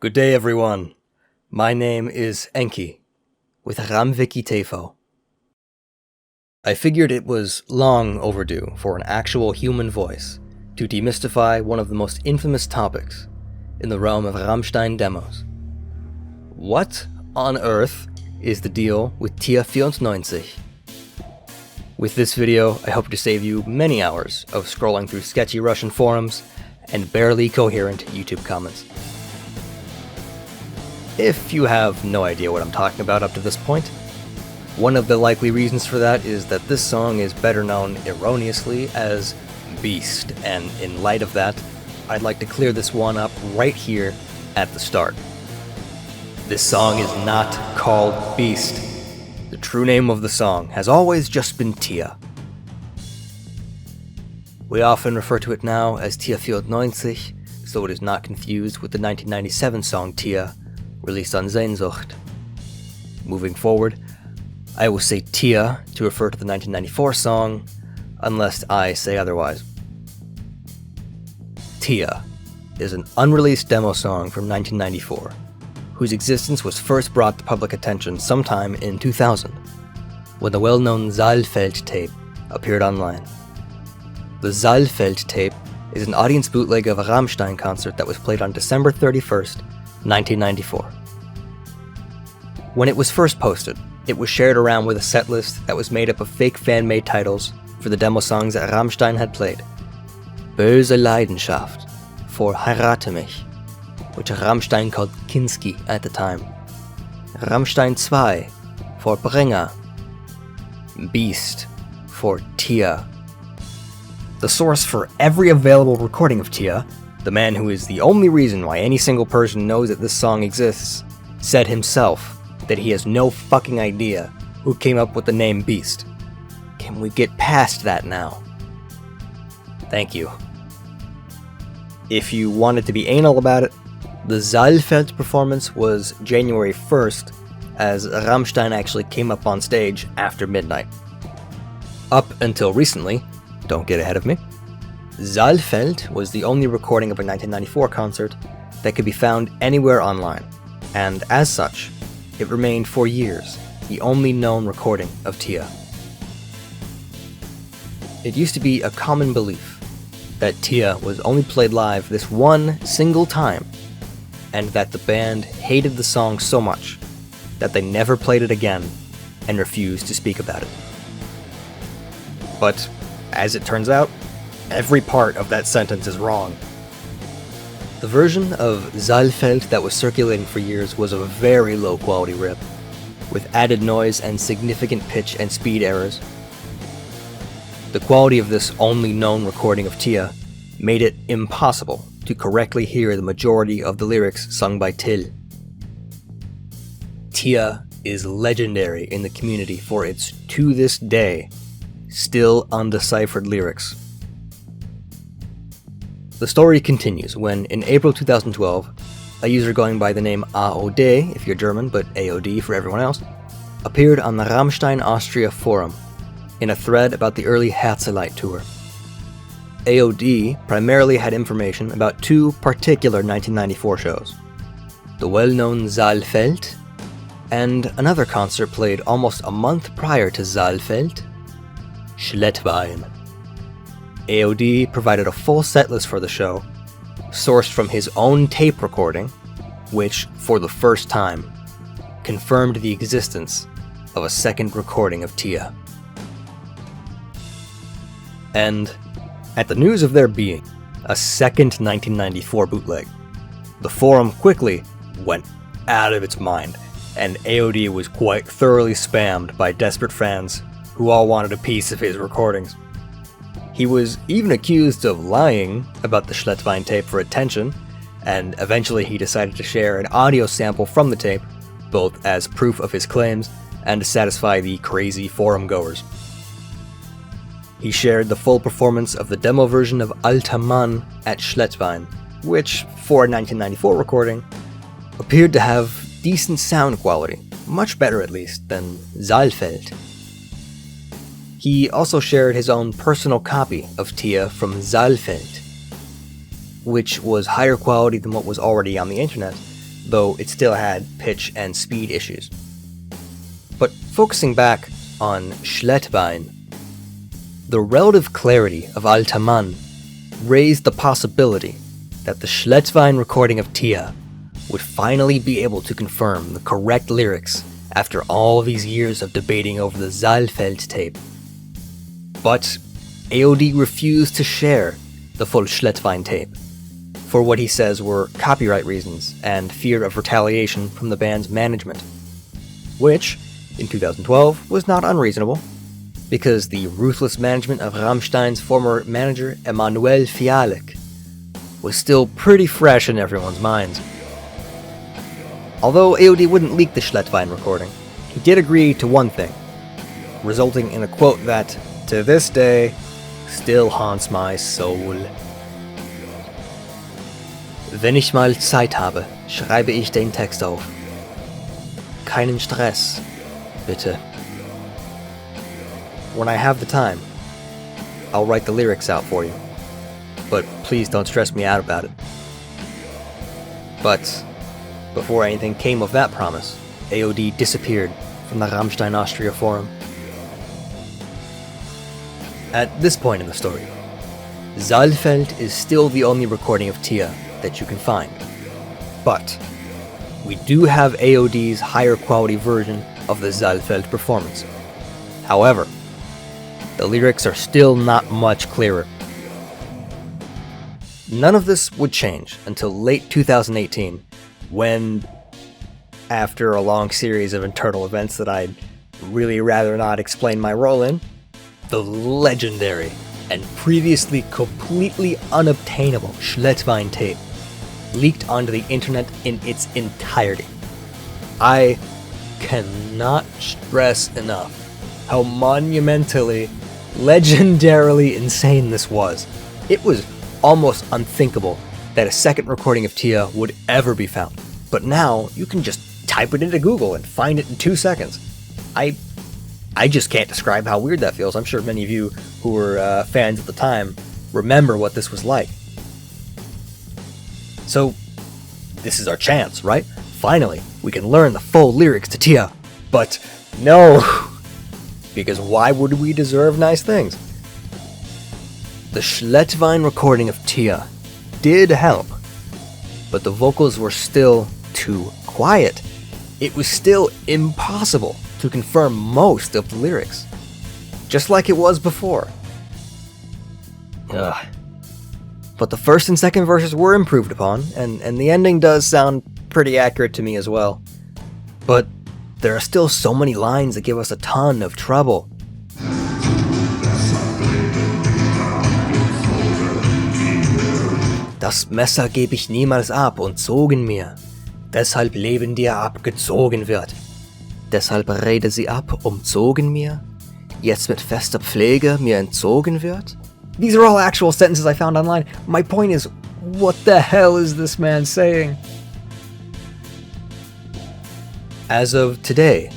Good day, everyone. My name is Enki, with Ramviki Tefo. I figured it was long overdue for an actual human voice to demystify one of the most infamous topics in the realm of Rammstein demos. What on earth is the deal with Tia 94? With this video, I hope to save you many hours of scrolling through sketchy Russian forums and barely coherent YouTube comments. If you have no idea what I'm talking about up to this point, one of the likely reasons for that is that this song is better known erroneously as Beast, and in light of that, I'd like to clear this one up right here at the start. This song is not called Beast. The true name of the song has always just been Tia. We often refer to it now as Tia 94, so it is not confused with the 1997 song Tia, released on Sehnsucht. Moving forward, I will say Tia to refer to the 1994 song, unless I say otherwise. Tia is an unreleased demo song from 1994, whose existence was first brought to public attention sometime in 2000, when the well-known Saalfeld tape appeared online. The Saalfeld tape is an audience bootleg of a Rammstein concert that was played on December 31st, 1994. When it was first posted, it was shared around with a setlist that was made up of fake fan-made titles for the demo songs that Rammstein had played. Böse Leidenschaft for Heirate mich, which Rammstein called Kinski at the time. Rammstein 2 for Bringer. Beast for Tia. The source for every available recording of Tia, the man who is the only reason why any single person knows that this song exists, said himself that he has no fucking idea who came up with the name Beast. Can we get past that now? Thank you. If you wanted to be anal about it, the Saalfeld performance was January 1st, as Rammstein actually came up on stage after midnight. Up until recently, don't get ahead of me, Saalfeld was the only recording of a 1994 concert that could be found anywhere online, and as such, it remained for years the only known recording of Tia. It used to be a common belief that Tia was only played live this one single time, and that the band hated the song so much that they never played it again and refused to speak about it. But, as it turns out, every part of that sentence is wrong. The version of Saalfeld that was circulating for years was a very low quality rip, with added noise and significant pitch and speed errors. The quality of this only known recording of Tia made it impossible to correctly hear the majority of the lyrics sung by Till. Tia is legendary in the community for its, to this day, still undeciphered lyrics. The story continues when, in April 2012, a user going by the name AOD, if you're German, but AOD for everyone else, appeared on the Rammstein Austria forum in a thread about the early Herzeleid tour. AOD primarily had information about two particular 1994 shows, the well-known Saalfeld, and another concert played almost a month prior to Saalfeld, Schlettwein. AOD provided a full setlist for the show, sourced from his own tape recording, which, for the first time, confirmed the existence of a second recording of Tia. And, at the news of there being a second 1994 bootleg, the forum quickly went out of its mind, and AOD was quite thoroughly spammed by desperate fans who all wanted a piece of his recordings. He was even accused of lying about the Schlettwein tape for attention, and eventually he decided to share an audio sample from the tape, both as proof of his claims and to satisfy the crazy forum goers. He shared the full performance of the demo version of Alter Mann at Schlettwein, which, for a 1994 recording, appeared to have decent sound quality, much better at least than Saalfeld. He also shared his own personal copy of Tia from Saalfeld, which was higher quality than what was already on the internet, though it still had pitch and speed issues. But focusing back on Schlettwein, the relative clarity of Alter Mann raised the possibility that the Schlettwein recording of Tia would finally be able to confirm the correct lyrics after all these years of debating over the Saalfeld tape. But AOD refused to share the full Schlettwein tape for what he says were copyright reasons and fear of retaliation from the band's management, which, in 2012, was not unreasonable, because the ruthless management of Rammstein's former manager Emanuel Fialek was still pretty fresh in everyone's minds. Although AOD wouldn't leak the Schlettwein recording, he did agree to one thing, resulting in a quote that, to this day, still haunts my soul. Wenn ich mal Zeit habe, schreibe ich den Text auf. Keinen Stress, bitte. When I have the time, I'll write the lyrics out for you. But please don't stress me out about it. But before anything came of that promise, AOD disappeared from the Rammstein Austria forum. At this point in the story, Saalfeld is still the only recording of Tia that you can find. But we do have AOD's higher quality version of the Saalfeld performance. However, the lyrics are still not much clearer. None of this would change until late 2018, when, after a long series of internal events that I'd really rather not explain my role in, the legendary and previously completely unobtainable Schlettwein tape leaked onto the internet in its entirety. I cannot stress enough how monumentally, legendarily insane this was. It was almost unthinkable that a second recording of Tia would ever be found. But now, you can just type it into Google and find it in 2 seconds. I just can't describe how weird that feels. I'm sure many of you who were fans at the time remember what this was like. So, this is our chance, right? Finally, we can learn the full lyrics to Tia. But no! Because why would we deserve nice things? The Schlettwein recording of Tia did help, but the vocals were still too quiet. It was still impossible to confirm most of the lyrics, just like it was before. Ugh. But the first and second verses were improved upon, and the ending does sound pretty accurate to me as well. But there are still so many lines that give us a ton of trouble. Das Messer geb ich niemals ab und zogen mir, deshalb Leben dir abgezogen wird. Deshalb rede sie ab, umzogen mir, jetzt mit fester Pflege mir entzogen wird. These are all actual sentences I found online. My point is, what the hell is this man saying? As of today,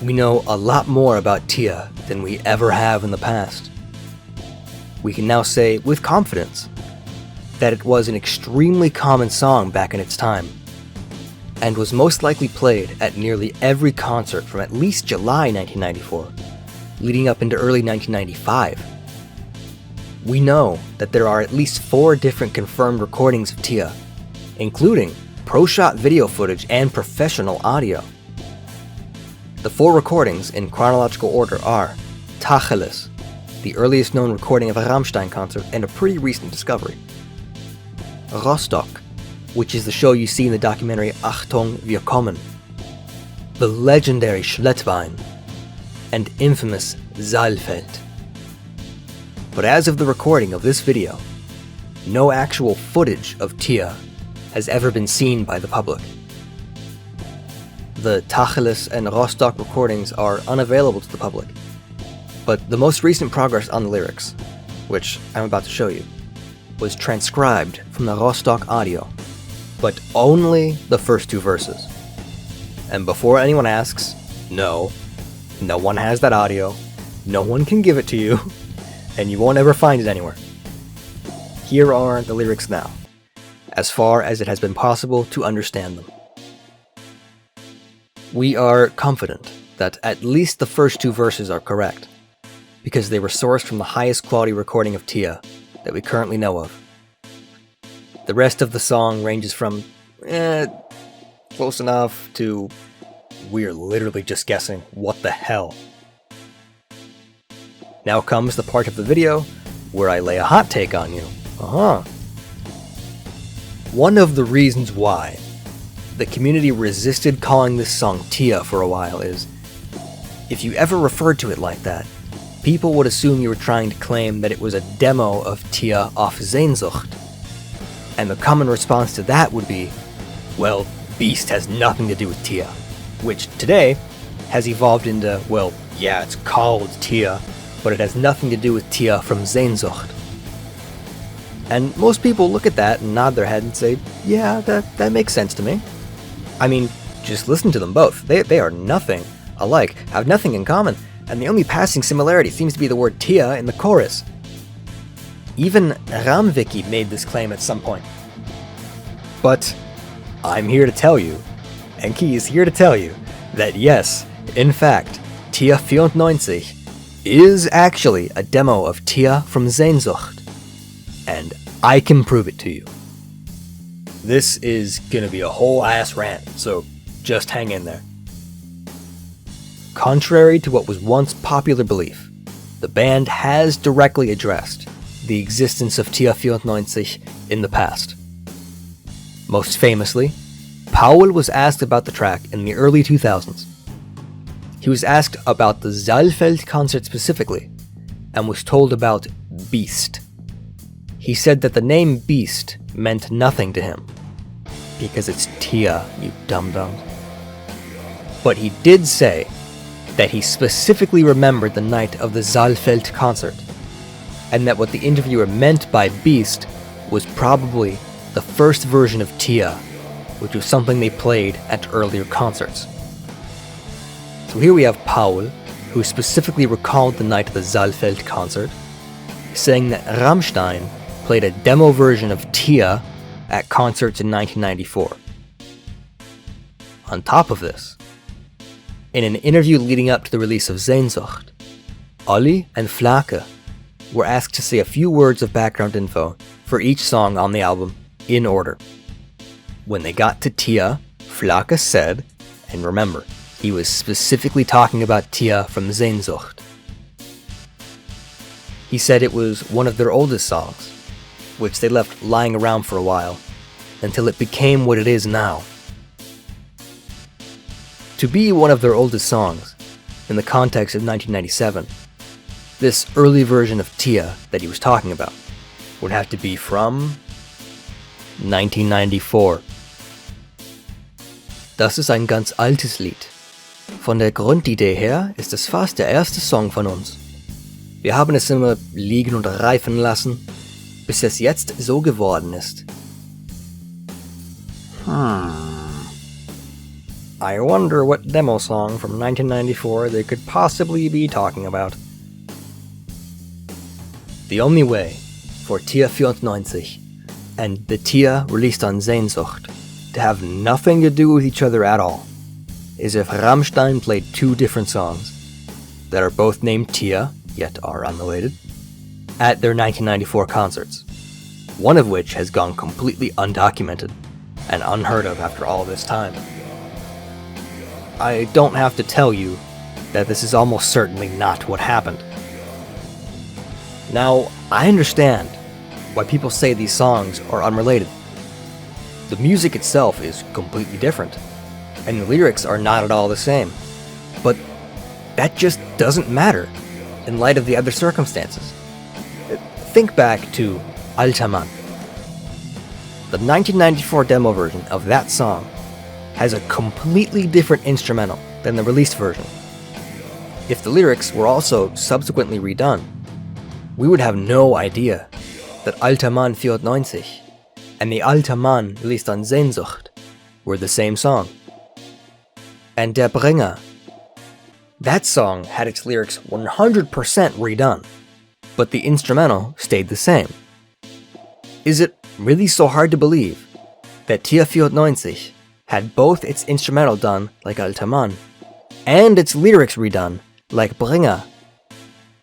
we know a lot more about Tia than we ever have in the past. We can now say with confidence that it was an extremely common song back in its time, and was most likely played at nearly every concert from at least July 1994, leading up into early 1995. We know that there are at least 4 different confirmed recordings of Tia, including pro-shot video footage and professional audio. The 4 recordings in chronological order are Tacheles, the earliest known recording of a Rammstein concert and a pretty recent discovery; Rostock, which is the show you see in the documentary Achtung, wir kommen; the legendary Schlettwein; and infamous Saalfeld. But as of the recording of this video, no actual footage of Tia has ever been seen by the public. The Tacheles and Rostock recordings are unavailable to the public, but the most recent progress on the lyrics, which I'm about to show you, was transcribed from the Rostock audio, but only the first 2 verses. And before anyone asks, no one has that audio, no one can give it to you, and you won't ever find it anywhere. Here are the lyrics now, as far as it has been possible to understand them. We are confident that at least the first two verses are correct, because they were sourced from the highest quality recording of Tia that we currently know of. The rest of the song ranges from, close enough to, we're literally just guessing, what the hell. Now comes the part of the video where I lay a hot take on you. One of the reasons why the community resisted calling this song Tia for a while is, if you ever referred to it like that, people would assume you were trying to claim that it was a demo of Tia auf Sehnsucht. And the common response to that would be, well, Beast has nothing to do with Tia. Which today has evolved into, well, yeah, it's called Tia, but it has nothing to do with Tia from Sehnsucht. And most people look at that and nod their head and say, yeah, that makes sense to me. I mean, just listen to them both. They are nothing alike, have nothing in common, and the only passing similarity seems to be the word Tia in the chorus. Even Ramviki made this claim at some point. But I'm here to tell you, and Key is here to tell you, that yes, in fact, Tia 94 is actually a demo of Tia from Sehnsucht. And I can prove it to you. This is gonna be a whole ass rant, so just hang in there. Contrary to what was once popular belief, the band has directly addressed the existence of Tia 94 in the past. Most famously, Paul was asked about the track in the early 2000s. He was asked about the Saalfeld concert specifically, and was told about Beast. He said that the name Beast meant nothing to him, because it's Tia, you dum-dums. But he did say that he specifically remembered the night of the Saalfeld concert, and that what the interviewer meant by Beast was probably the first version of Tia, which was something they played at earlier concerts. So here we have Paul, who specifically recalled the night of the Saalfeld concert, saying that Rammstein played a demo version of Tia at concerts in 1994. On top of this, in an interview leading up to the release of Sehnsucht, Olli and Flake were asked to say a few words of background info for each song on the album in order. When they got to Tia, Flake said, and remember, he was specifically talking about Tia from Sehnsucht. He said it was one of their oldest songs, which they left lying around for a while, until it became what it is now. To be one of their oldest songs, in the context of 1997, this early version of Tia that he was talking about would have to be from 1994. Das ist ein ganz altes Lied. Von der Grundidee her ist es fast der erste Song von uns. Wir haben es immer liegen und reifen lassen, bis es jetzt so geworden ist. I wonder what demo song from 1994 they could possibly be talking about. The only way for Tia 94 and the Tia released on Sehnsucht to have nothing to do with each other at all is if Rammstein played two different songs that are both named Tia, yet are unrelated, at their 1994 concerts, one of which has gone completely undocumented and unheard of after all this time. I don't have to tell you that this is almost certainly not what happened. Now, I understand why people say these songs are unrelated. The music itself is completely different, and the lyrics are not at all the same. But that just doesn't matter in light of the other circumstances. Think back to Alter Mann. The 1994 demo version of that song has a completely different instrumental than the released version. If the lyrics were also subsequently redone, we would have no idea that Alter Mann 94 and the Alter Mann released on Sehnsucht were the same song. And Der Bringer, that song had its lyrics 100% redone, but the instrumental stayed the same. Is it really so hard to believe that Tia 94 had both its instrumental done, like Alter Mann, and its lyrics redone, like Bringer,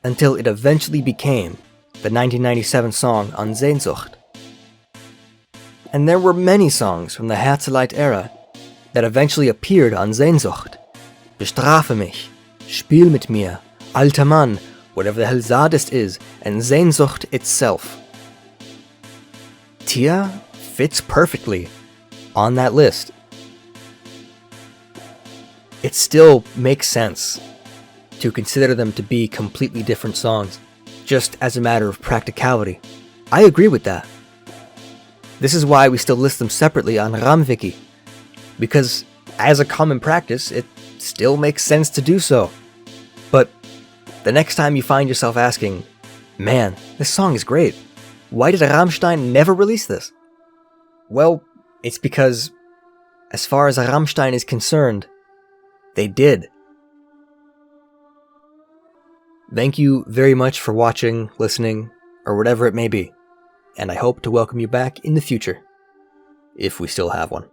until it eventually became the 1997 song An Sehnsucht. And there were many songs from the Herzeleid era that eventually appeared on Sehnsucht. Bestrafe mich, Spiel mit mir, Alter Mann, whatever the hell Zadist is, and Sehnsucht itself. Tia fits perfectly on that list. It still makes sense to consider them to be completely different songs, just as a matter of practicality. I agree with that. This is why we still list them separately on RamWiki, because as a common practice, it still makes sense to do so. But the next time you find yourself asking, man, this song is great, why did Rammstein never release this? Well, it's because, as far as Rammstein is concerned, they did. Thank you very much for watching, listening, or whatever it may be, and I hope to welcome you back in the future, if we still have one.